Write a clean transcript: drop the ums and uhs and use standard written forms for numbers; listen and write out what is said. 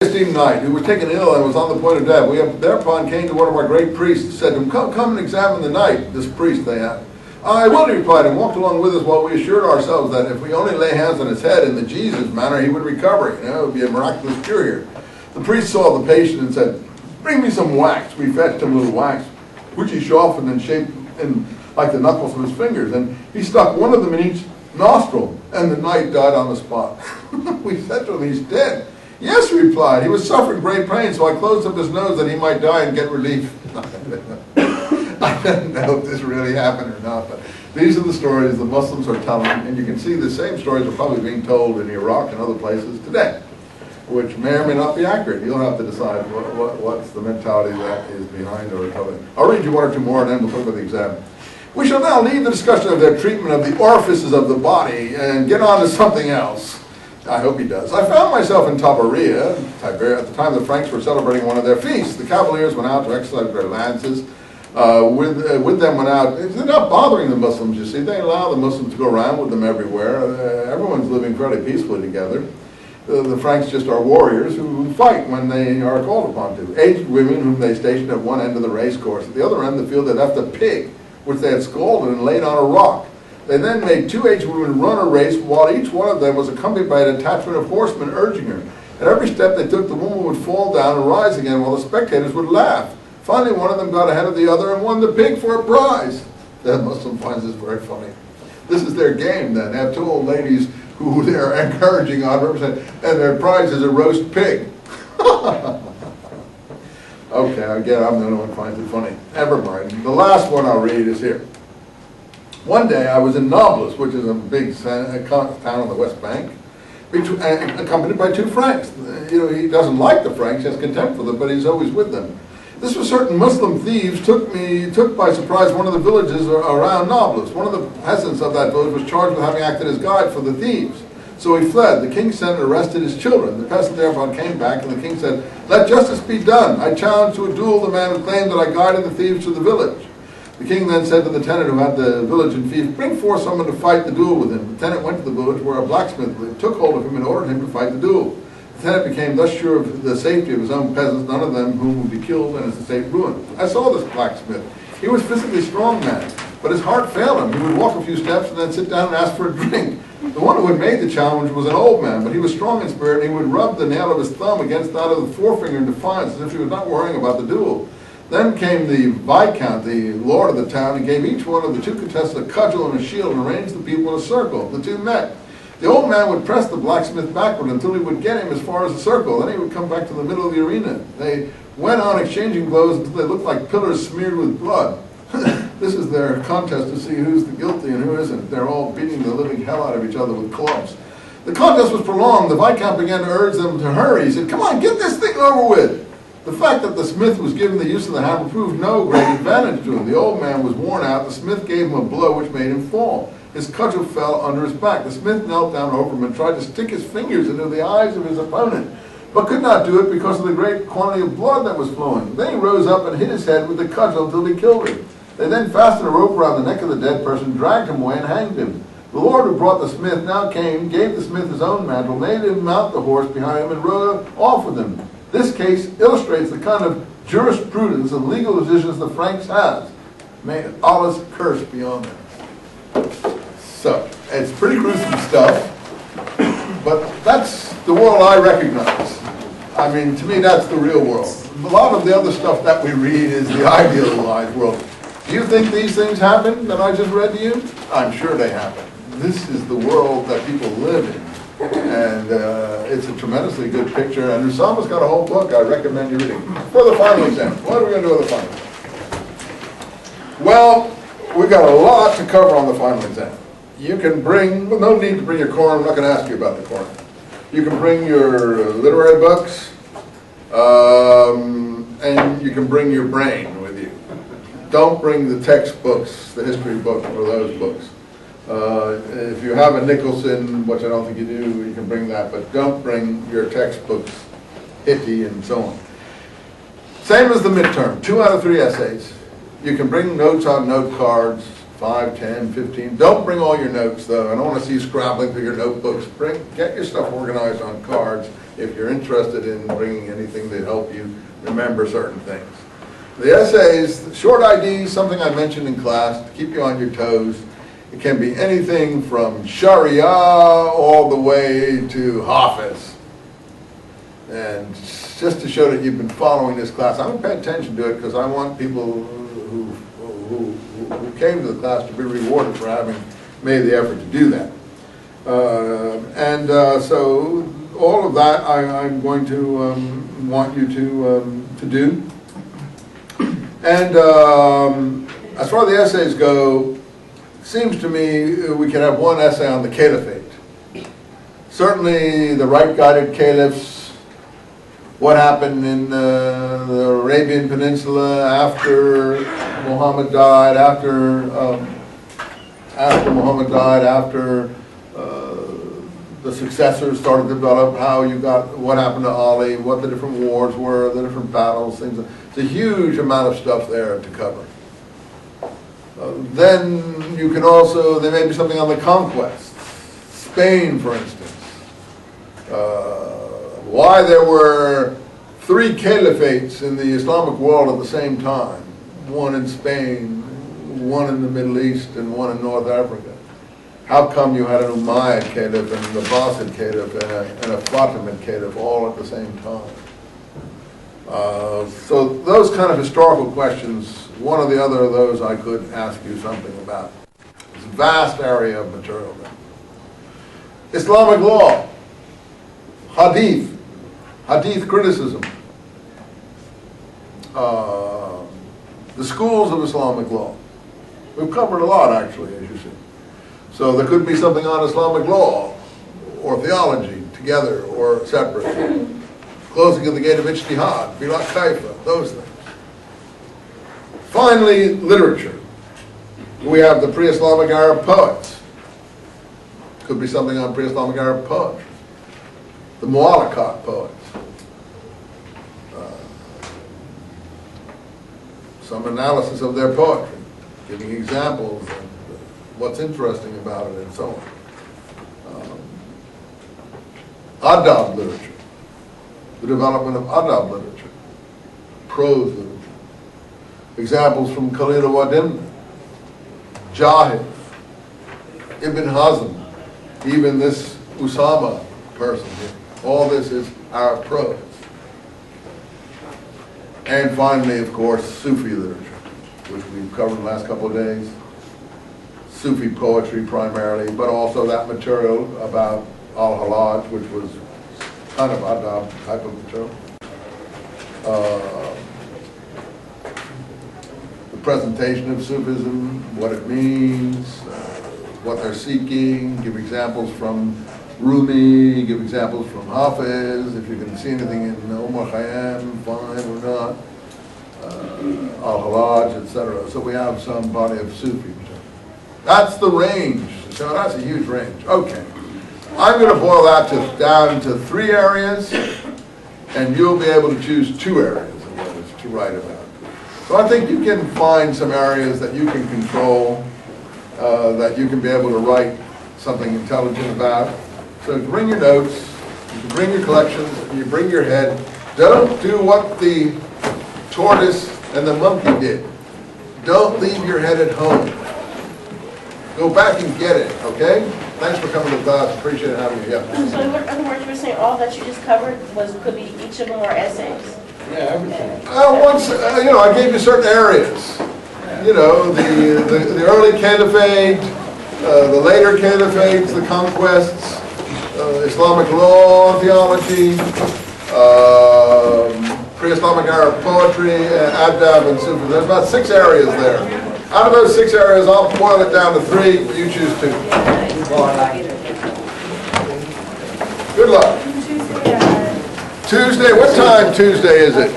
esteemed knight who was taken ill and was on the point of death. We thereupon came to one of our great priests and said to him, come and examine the knight, this priest they had. I will, he replied, and walked along with us while we assured ourselves that if we only lay hands on his head in the Jesus manner, he would recover. It would be a miraculous cure here. The priest saw the patient and said, bring me some wax. We fetched him a little wax, which he softened and shaped in like the knuckles of his fingers. And he stuck one of them in each nostril, and the knight died on the spot. We said to him, he's dead. Yes, he replied. He was suffering great pain, so I closed up his nose that he might die and get relief. I don't know if this really happened or not, but these are the stories the Muslims are telling, and you can see the same stories are probably being told in Iraq and other places today, which may or may not be accurate. You'll have to decide what's the mentality that is behind or telling. I'll read you one or two more, and then we'll talk about the exam. We shall now leave the discussion of their treatment of the orifices of the body and get on to something else. I hope he does. I found myself in Tiberia at the time the Franks were celebrating one of their feasts. The cavaliers went out to exercise their lances. With them went out. They're not bothering the Muslims, you see. They allow the Muslims to go around with them everywhere. Everyone's living fairly peacefully together. The Franks just are warriors who fight when they are called upon to. Aged women whom they stationed at one end of the race course. At the other end of the field they left a pig, which they had scalded and laid on a rock. They then made two aged women run a race while each one of them was accompanied by a detachment of horsemen urging her. At every step they took, the woman would fall down and rise again while the spectators would laugh. Finally, one of them got ahead of the other and won the pig for a prize. The Muslim finds this very funny. This is their game then. They have two old ladies who they're encouraging on represent, and their prize is a roast pig. Okay, again, I'm the only one who finds it funny. Never mind. The last one I'll read is here. One day I was in Nablus, which is a big town on the West Bank, accompanied by two Franks. He doesn't like the Franks, he has contempt for them, but he's always with them. This was certain Muslim thieves took by surprise one of the villages around Nablus. One of the peasants of that village was charged with having acted as guide for the thieves. So he fled. The king sent and arrested his children. The peasant therefore came back, and the king said, let justice be done. I challenge to a duel the man who claimed that I guided the thieves to the village. The king then said to the tenant who had the village in fief, bring forth someone to fight the duel with him. The tenant went to the village where a blacksmith lived, took hold of him and ordered him to fight the duel. The tenant became thus sure of the safety of his own peasants, none of them whom would be killed and his estate ruined. I saw this blacksmith. He was a physically strong man, but his heart failed him. He would walk a few steps and then sit down and ask for a drink. The one who had made the challenge was an old man, but he was strong in spirit, and he would rub the nail of his thumb against that of the forefinger in defiance, as if he was not worrying about the duel. Then came the Viscount, the lord of the town, and gave each one of the two contestants a cudgel and a shield and arranged the people in a circle. The two met. The old man would press the blacksmith backward until he would get him as far as the circle. Then he would come back to the middle of the arena. They went on exchanging blows until they looked like pillars smeared with blood. This is their contest to see who's the guilty and who isn't. They're all beating the living hell out of each other with clubs. The contest was prolonged. The Viscount began to urge them to hurry. He said, come on, get this thing over with. The fact that the smith was given the use of the hammer proved no great advantage to him. The old man was worn out. The smith gave him a blow which made him fall. His cudgel fell under his back. The smith knelt down over him and tried to stick his fingers into the eyes of his opponent, but could not do it because of the great quantity of blood that was flowing. Then he rose up and hit his head with the cudgel until he killed him. They then fastened a rope around the neck of the dead person, dragged him away, and hanged him. The lord who brought the smith now came, gave the smith his own mantle, made him mount the horse behind him, and rode off with him. This case illustrates the kind of jurisprudence and legal decisions the Franks have. May Allah's curse be on them. So, it's pretty gruesome stuff, but that's the world I recognize. I mean, to me, that's the real world. A lot of the other stuff that we read is the idealized world. Do you think these things happen that I just read to you? I'm sure they happen. This is the world that people live in. And it's a tremendously good picture. And Usama's got a whole book I recommend you reading. For the final exam, what are we going to do with the final exam? Well, we've got a lot to cover on the final exam. You can bring, well, no need to bring your Quran. I'm not going to ask you about the Quran. You can bring your literary books, and you can bring your brain with you. Don't bring the textbooks, the history books, or those books. If you have a Nicholson, which I don't think you do, you can bring that, but don't bring your textbooks, Hippie, and so on. Same as the midterm, 2 out of 3 essays. You can bring notes on note cards, 5, 10, 15. Don't bring all your notes, though. I don't want to see you scrabbling through your notebooks. Get your stuff organized on cards. if you're interested in bringing anything to help you remember certain things. The essays, short IDs, something I mentioned in class to keep you on your toes. It can be anything from Sharia all the way to Hafiz. And just to show that you've been following this class, I'm going to pay attention to it because I want people who came to the class to be rewarded for having made the effort to do that. So all of that I'm going to want you to do. And as far as the essays go, it seems to me we can have one essay on the caliphate. Certainly the right-guided caliphs, what happened in the Arabian Peninsula after Muhammad died, after Muhammad died, after the successors started to develop, how you got, what happened to Ali, what the different wars were, the different battles, things. It's a huge amount of stuff there to cover. Then you can also, there may be something on the conquest. Spain, for instance. Why there were 3 caliphates in the Islamic world at the same time. One in Spain, one in the Middle East, and one in North Africa. How come you had an Umayyad caliph and an Abbasid caliph and a Fatimid caliph all at the same time? So those kind of historical questions, one or the other of those I could ask you something about. It's a vast area of material there. Islamic law, hadith criticism, the schools of Islamic law. We've covered a lot actually, as you see. So there could be something on Islamic law or theology together or separate. Closing of the gate of ijtihad, bilak kaifa, those things. Finally, literature. We have the pre-Islamic Arab poets. Could be something on pre-Islamic Arab poetry. The Mu'allaqat poets. Some analysis of their poetry, giving examples and what's interesting about it and so on. Adab literature. The development of adab literature, prose literature. Examples from Khalil Wadimna, Jahid, Ibn Hazm, even this Usama person here. All this is Arab prose. And finally, of course, Sufi literature, which we've covered the last couple of days. Sufi poetry primarily, but also that material about al-Hallaj, which was kind of adab type of material. The presentation of Sufism, what it means, what they're seeking, give examples from Rumi, give examples from Hafiz, if you can see anything in Omar Khayyam, fine or not, al-Hallaj, etc. So we have some body of Sufi material. That's the range. So that's a huge range. Okay. I'm going to boil that down to 3 areas, and you'll be able to choose 2 areas of those to write about. So I think you can find some areas that you can control, that you can be able to write something intelligent about. So you bring your notes, you can bring your collections, you bring your head. Don't do what the tortoise and the monkey did. Don't leave your head at home. Go back and get it, okay? Thanks for coming to class. Appreciate having you. Yeah. So in other words, you were saying all that you just covered could be each of them were essays. Yeah, everything. I gave you certain areas. You know, the early caliphate, the later caliphates, the conquests, Islamic law, theology, pre-Islamic Arab poetry, adab, and Sufi. There's about 6 areas there. Out of those 6 areas, I'll boil it down to 3. You choose 2. Good luck. Tuesday, what time Tuesday is it?